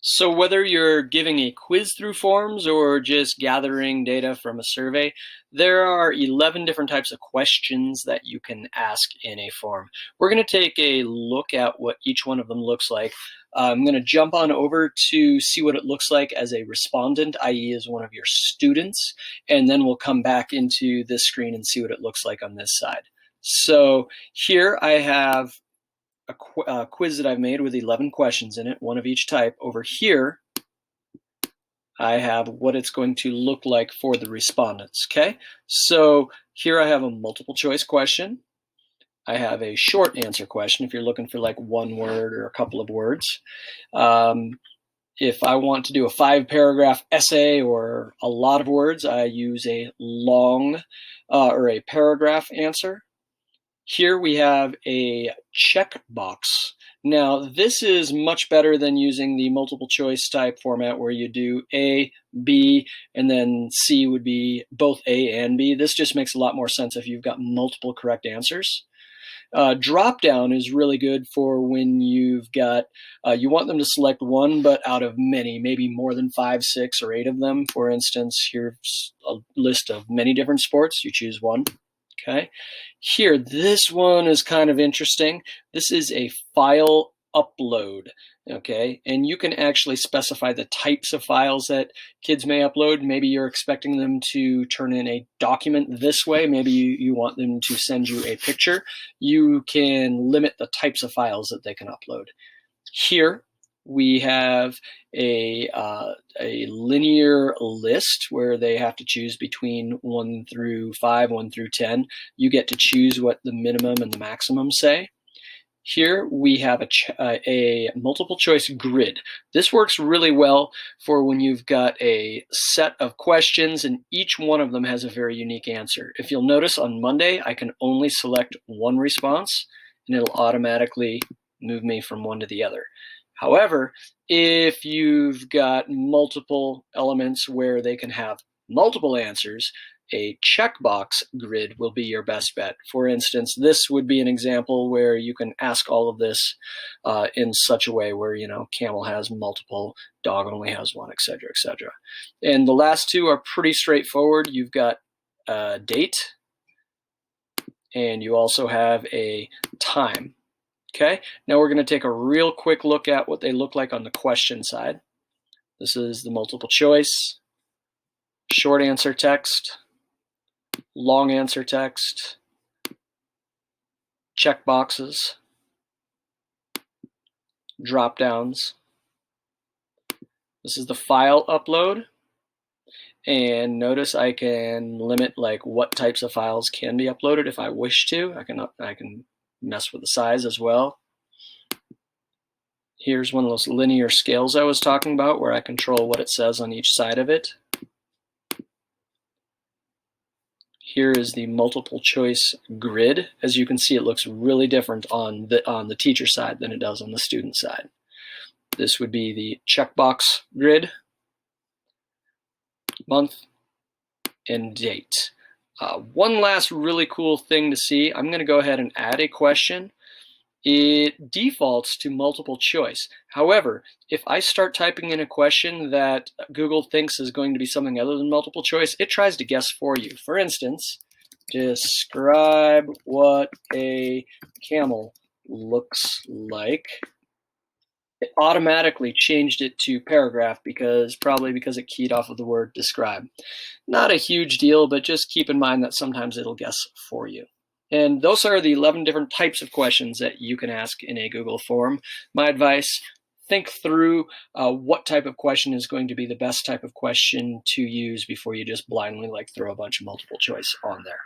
So whether you're giving a quiz through forms or just gathering data from a survey, there are 11 different types of questions that you can ask in a form. We're going to take a look at what each one of them looks like. I'm going to jump on over to see what it looks like as a respondent, i.e. as one of your students, and then we'll come back into this screen and see what it looks like on this side. So here I have a quiz that I've made with 11 questions in it, one of each type. Over here, I have what it's going to look like for the respondents, okay? So here I have a multiple choice question. I have a short answer question if you're looking for like one word or a couple of words. If I want to do a 5-paragraph essay or a lot of words, I use a long or a paragraph answer. Here we have a checkbox. Now, this is much better than using the multiple choice type format where you do A, B, and then C would be both A and B. This just makes a lot more sense if you've got multiple correct answers. Drop down is really good for when you've got, you want them to select one, but out of many, maybe more than 5, 6, or 8 of them. For instance, here's a list of many different sports. You choose one. Okay, here, this one is kind of interesting. This is a file upload, okay? And you can actually specify the types of files that kids may upload. Maybe you're expecting them to turn in a document this way. Maybe you want them to send you a picture. You can limit the types of files that they can upload. Here, we have a linear list where they have to choose between 1 through 5, 1 through 10. You get to choose what the minimum and the maximum say. Here we have a multiple choice grid. This works really well for when you've got a set of questions and each one of them has a very unique answer. If you'll notice on Monday, I can only select one response and it'll automatically move me from one to the other. However, if you've got multiple elements where they can have multiple answers, a checkbox grid will be your best bet. For instance, this would be an example where you can ask all of this in such a way where, camel has multiple, dog only has one, etc., etc. And the last two are pretty straightforward. You've got a date, and you also have a time. Okay, now we're going to take a real quick look at what they look like on the question side. This is the multiple choice, short answer text, long answer text, check boxes, drop downs. This is the file upload. And notice I can limit like what types of files can be uploaded if I wish to. I can mess with the size as well. Here's one of those linear scales I was talking about where I control what it says on each side of it. Here is the multiple choice grid. As you can see, it looks really different on the teacher side than it does on the student side. This would be the checkbox grid, month, and date. One last really cool thing to see, I'm going to go ahead and add a question. It defaults to multiple choice. However, if I start typing in a question that Google thinks is going to be something other than multiple choice, it tries to guess for you. For instance, describe what a camel looks like. It automatically changed it to paragraph probably because it keyed off of the word describe. Not a huge deal, but just keep in mind that sometimes it'll guess for you. And those are the 11 different types of questions that you can ask in a Google form. My advice, think through what type of question is going to be the best type of question to use before you just blindly throw a bunch of multiple choice on there.